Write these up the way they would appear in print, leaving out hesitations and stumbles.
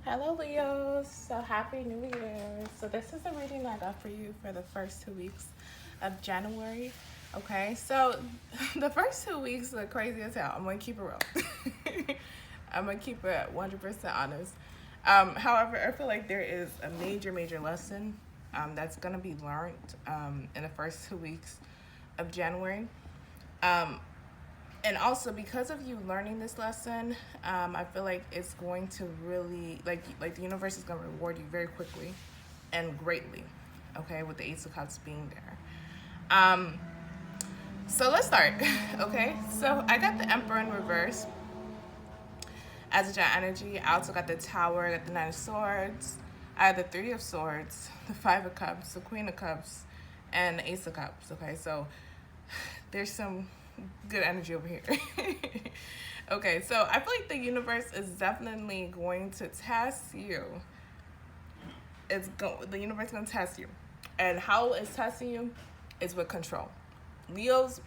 Hello Leos, so happy new year. So this is a reading I got for you for the first 2 weeks of January. Okay, so the first 2 weeks are crazy as hell. I'm gonna keep it real. I'm gonna keep it 100% honest. However, I feel like there is a major lesson that's gonna be learned in the first 2 weeks of January. Um, and also because of you learning this lesson, I feel like it's going to really like the universe is going to reward you very quickly and greatly. Okay, with the Ace of Cups being there. So let's start. Okay, so I got the Emperor in reverse as a giant energy. I also got the Tower, I got the Nine of Swords, I have the Three of Swords, the Five of Cups, the Queen of Cups, and the Ace of Cups. Okay, so there's some good energy over here. Okay, so I feel like the universe is definitely going to test you. The universe is going to test you, and how it's testing you is with control. Leos,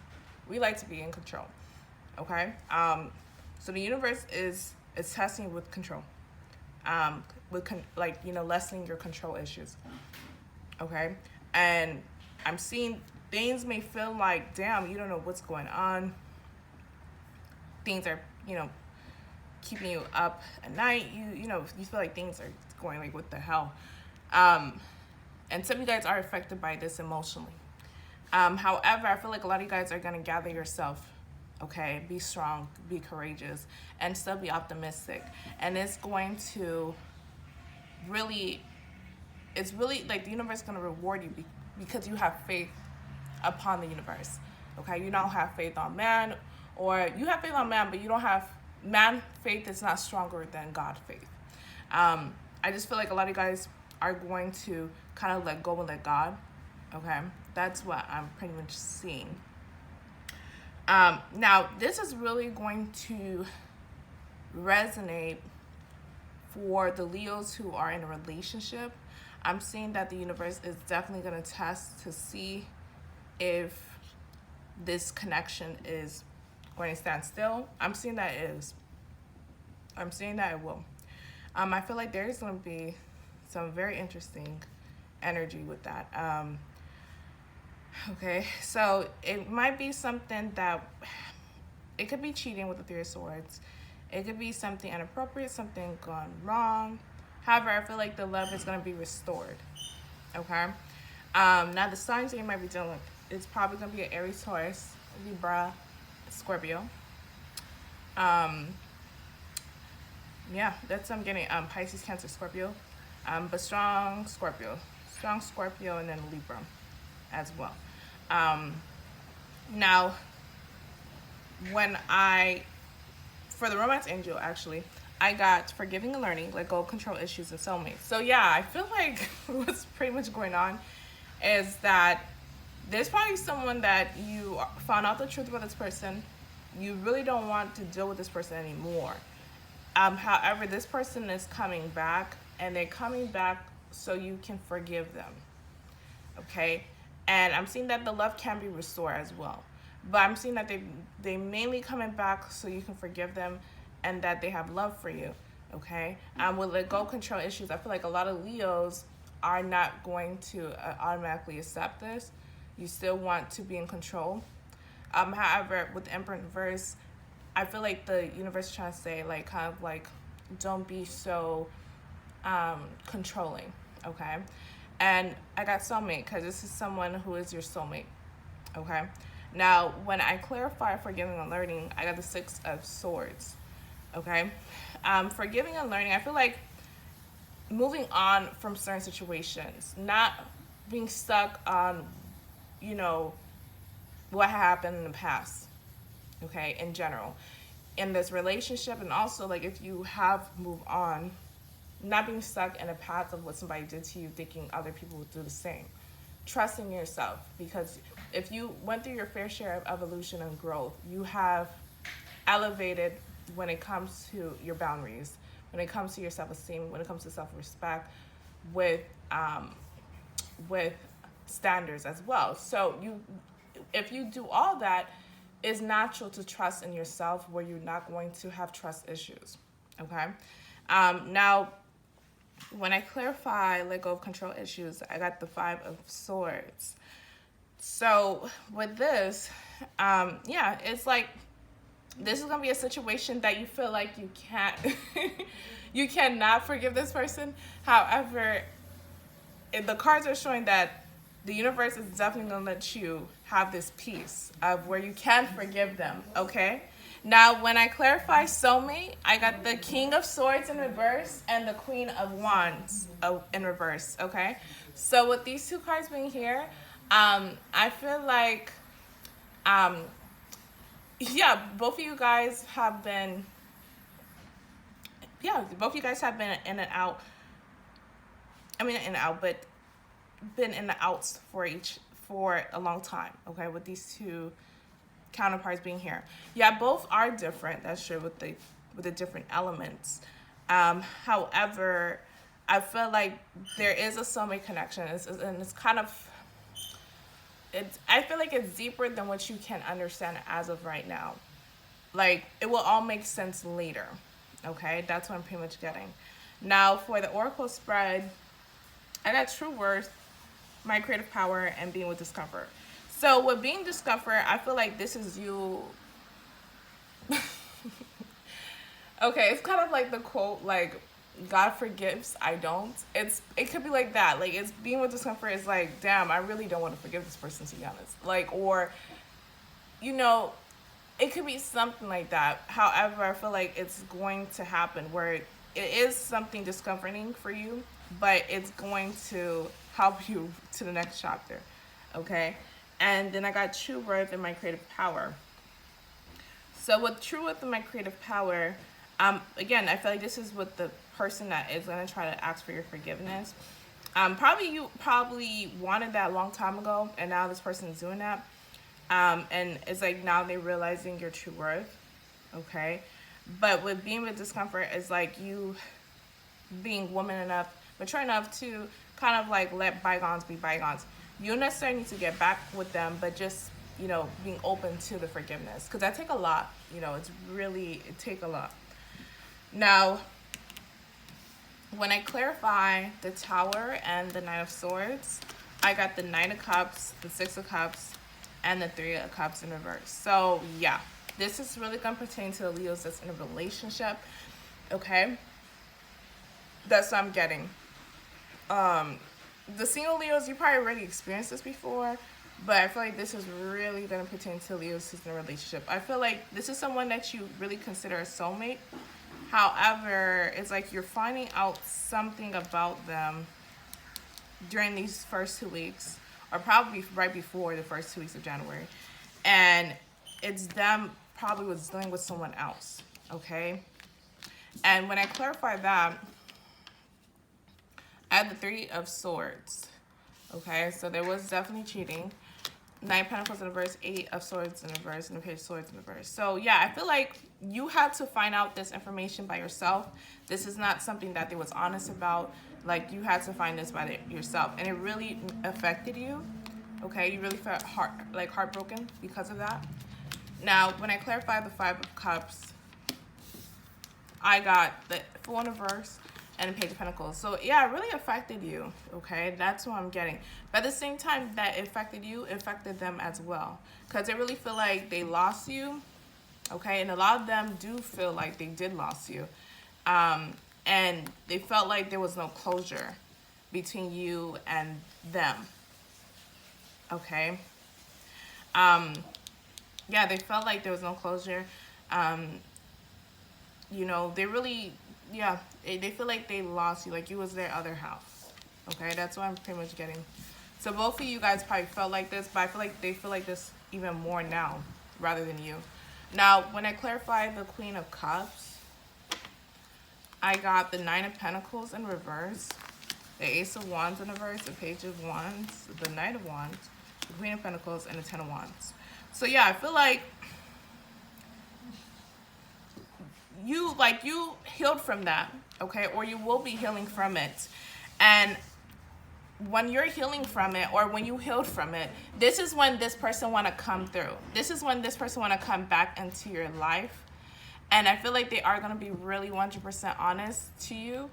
we like to be in control. Okay, so the universe is testing you with control. Lessening your control issues. Okay, and I'm seeing things may feel like, damn, you don't know what's going on. Things are, keeping you up at night. You feel like things are going like, what the hell? And some of you guys are affected by this emotionally. However, I feel like a lot of you guys are going to gather yourself, okay? Be strong, be courageous, and still be optimistic. And it's going to really, it's really like the universe is going to reward you because you have faith upon the universe, okay? You don't have faith on man, or you have faith on man, but you don't have man faith is not stronger than God faith. I just feel like a lot of you guys are going to kind of let go and let God, okay? That's what I'm pretty much seeing. Now, this is really going to resonate for the Leos who are in a relationship. I'm seeing that the universe is definitely going to test to see if this connection is going to stand still. I'm seeing that it is. I'm seeing that it will. I feel like there's going to be some very interesting energy with that. Okay, so it might be something that it could be cheating with the Three of Swords. It could be something inappropriate, something gone wrong. However, I feel like the love is going to be restored. Okay. Now the signs that you might be dealing with, it's probably going to be an Aries, Taurus, Libra, Scorpio. Yeah, that's I'm getting. Pisces, Cancer, Scorpio. But strong Scorpio, and then Libra as well. Now, for the romance angel, actually, I got forgiving and learning, let go of control issues and soulmates. So yeah, I feel like what's pretty much going on is that there's probably someone that you found out the truth about this person. You really don't want to deal with this person anymore. However, this person is coming back, and they're coming back so you can forgive them. Okay? And I'm seeing that the love can be restored as well. But I'm seeing that they mainly coming back so you can forgive them and that they have love for you. Okay? With let go control issues, I feel like a lot of Leos are not going to automatically accept this. You still want to be in control. However, with the Emperor in reverse, I feel like the universe is trying to say, like, kind of like, don't be so controlling, okay? And I got soulmate because this is someone who is your soulmate, okay? Now, when I clarify forgiving and learning, I got the Six of Swords, okay? Forgiving and learning, I feel like moving on from certain situations, not being stuck on, what happened in the past, okay, in general, in this relationship. And also, like, if you have moved on, not being stuck in a path of what somebody did to you, thinking other people would do the same. Trusting yourself, because if you went through your fair share of evolution and growth, you have elevated when it comes to your boundaries, when it comes to your self-esteem, when it comes to self-respect, with standards as well. So if you do all that, it's natural to trust in yourself where you're not going to have trust issues. Okay. Now, when I clarify let go of control issues, I got the 5 of Swords. So with this, yeah, it's like this is gonna be a situation that you feel like you can't, you cannot forgive this person. However, the cards are showing that the universe is definitely gonna let you have this piece of where you can forgive them. Okay. Now, when I clarify soulmate, I got the King of Swords in reverse and the Queen of Wands in reverse, okay? So with these 2 cards being here, I feel like, yeah, both of you guys have been, both of you guys have been in and out. I mean, in and out, but been in the outs for a long time, okay, with these 2 counterparts being here. Yeah, both are different, that's true, with the different elements. However, I feel like there is a soulmate connection, and it's kind of, I feel like it's deeper than what you can understand as of right now. Like, it will all make sense later, okay? That's what I'm pretty much getting. Now, for the Oracle spread, I got true worth, my creative power, and being with discomfort. So with being discomfort, I feel like this is you. Okay, it's kind of like the quote, like, God forgives, I don't. It could be like that. Like, it's being with discomfort is like, damn, I really don't want to forgive this person, to be honest. Like, or, you know, it could be something like that. However, I feel like it's going to happen where it is something discomforting for you, but it's going to help you to the next chapter, okay? And then I got true worth and my creative power. So with true worth and my creative power, again, I feel like this is with the person that is going to try to ask for your forgiveness. You probably wanted that a long time ago, and now this person is doing that. And it's like now they're realizing your true worth, okay? But with being with discomfort, it's like you being woman enough, mature enough to kind of like let bygones be bygones. You don't necessarily need to get back with them, but just, you know, being open to the forgiveness. Because that take a lot, you know, it take a lot. Now, when I clarify the Tower and the Knight of Swords, I got the Knight of Cups, the 6 of Cups, and the 3 of Cups in reverse. So, yeah, this is really going to pertain to the Leos that's in a relationship, okay? That's what I'm getting. The single Leos, you probably already experienced this before, but I feel like this is really going to pertain to Leos who's in a relationship. I feel like this is someone that you really consider a soulmate. However, it's like you're finding out something about them during these first 2 weeks, or probably right before the first 2 weeks of January. And it's them probably was dealing with someone else, okay? And when I clarify that, I had the 3 of Swords, okay? So there was definitely cheating. 9 of Pentacles in reverse, 8 of Swords in reverse, and the Page of Swords in reverse. So yeah, I feel like you had to find out this information by yourself. This is not something that they was honest about. Like, you had to find this by yourself, and it really affected you, okay? You really felt heartbroken because of that. Now, when I clarify the 5 of Cups, I got the Fool in reverse and the Page of Pentacles. So yeah, it really affected you, okay? That's what I'm getting. But at the same time that it affected you, it affected them as well. Because they really feel like they lost you, okay? And a lot of them do feel like they did lost you. And they felt like there was no closure between you and them, okay? Yeah, they felt like there was no closure. You know, they really... yeah, they feel like they lost you, like you was their other half, okay? That's what I'm pretty much getting. So both of you guys probably felt like this, but I feel like they feel like this even more now rather than you. Now, when I clarify the Queen of Cups, I got the 9 of Pentacles in reverse, the Ace of Wands in reverse, the Page of Wands, the Knight of Wands, the Queen of Pentacles, and the 10 of Wands. So yeah, I feel like you healed from that, okay? Or you will be healing from it. And when you're healing from it, or when you healed from it, this is when this person want to come through. This is when this person want to come back into your life. And I feel like they are going to be really 100% honest to you.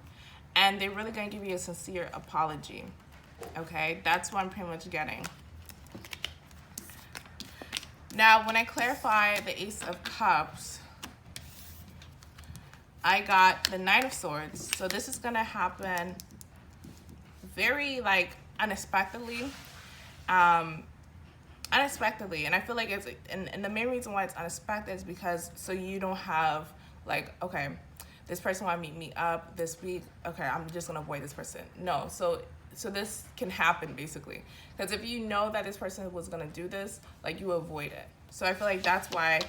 and they're really going to give you a sincere apology. Okay, that's what I'm pretty much getting. Now, when I clarify the Ace of Cups, I got the Knight of Swords. So this is going to happen very, like, unexpectedly. Unexpectedly. And I feel like it's, and the main reason why it's unexpected is because, so you don't have, like, okay, this person want to meet me up this week. Okay, I'm just going to avoid this person. No. So this can happen, basically. Because if you know that this person was going to do this, like, you avoid it. So I feel like that's why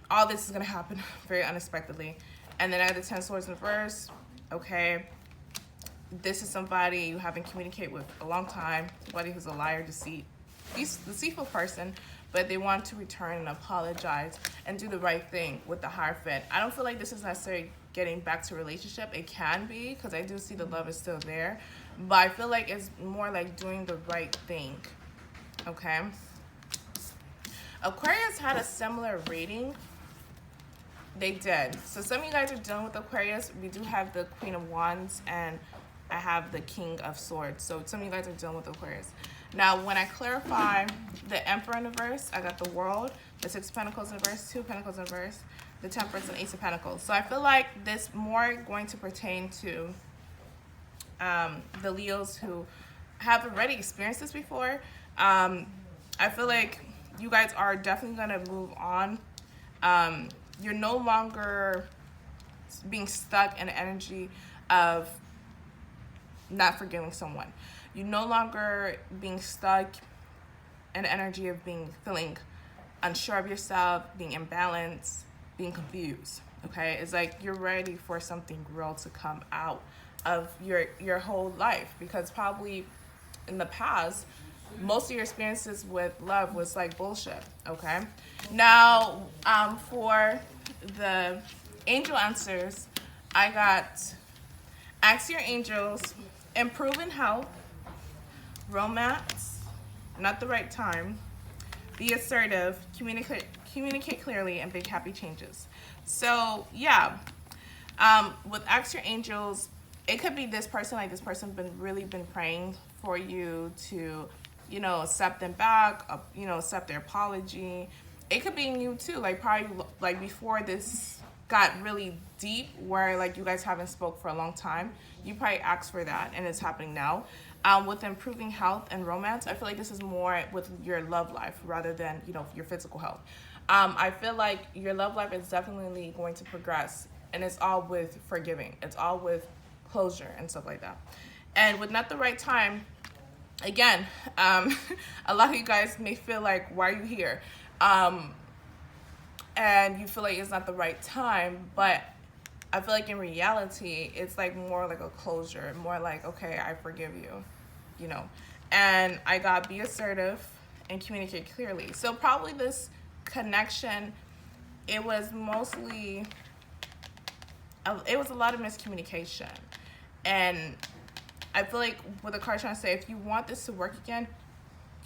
all this is going to happen very unexpectedly. And then I have the 10 Swords in reverse. Okay. This is somebody you haven't communicated with a long time. Somebody who's a liar, deceitful person, but they want to return and apologize and do the right thing with the Hierophant. I don't feel like this is necessarily getting back to a relationship. It can be, because I do see the love is still there. But I feel like it's more like doing the right thing. Okay. Aquarius had a similar reading. They did. So some of you guys are dealing with Aquarius. We do have the Queen of Wands and I have the King of Swords. So some of you guys are dealing with Aquarius. Now, when I clarify the Emperor in reverse, I got the World, the 6 of Pentacles in reverse, 2 of Pentacles in reverse, the Temperance, and Ace of Pentacles. So I feel like this more going to pertain to the Leos who have already experienced this before. I feel like you guys are definitely going to move on. You're no longer being stuck in the energy of not forgiving someone. You're no longer being stuck in the energy of feeling unsure of yourself, being imbalanced, being confused. Okay, it's like you're ready for something real to come out of your whole life, because probably in the past most of your experiences with love was like bullshit. Okay, now for the angel answers, I got ask your angels, improve in health, romance, not the right time, be assertive, communicate clearly, and big happy changes. So yeah, with ask your angels, it could be this person, like this person really been praying for you to, you know, accept them back, you know, accept their apology. It could be in you too, like probably like before this got really deep, where like you guys haven't spoke for a long time, you probably asked for that, and it's happening now. With improving health and romance, I feel like this is more with your love life rather than, you know, your physical health. I feel like your love life is definitely going to progress, and it's all with forgiving. It's all with closure and stuff like that. And with not the right time, again, a lot of you guys may feel like, why are you here? And you feel like it's not the right time, but I feel like in reality, it's like more like a closure, more like, okay, I forgive you, you know. And I got be assertive and communicate clearly. So probably this connection, it was mostly, it was a lot of miscommunication. And I feel like what the card's trying to say, if you want this to work again,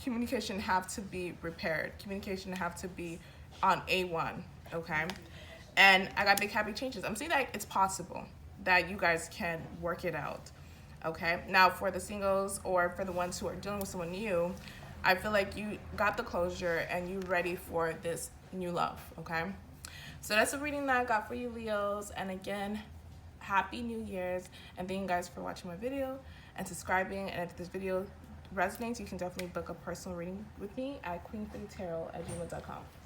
communication have to be repaired. Communication have to be on A1, okay? And I got big happy changes. I'm saying that it's possible that you guys can work it out, okay? Now, for the singles or for the ones who are dealing with someone new, I feel like you got the closure and you're ready for this new love, okay? So that's the reading that I got for you, Leos. And again, Happy New Year's. And thank you guys for watching my video and subscribing. And if this video resonates, you can definitely book a personal reading with me at queenfredatarot@gmail.com.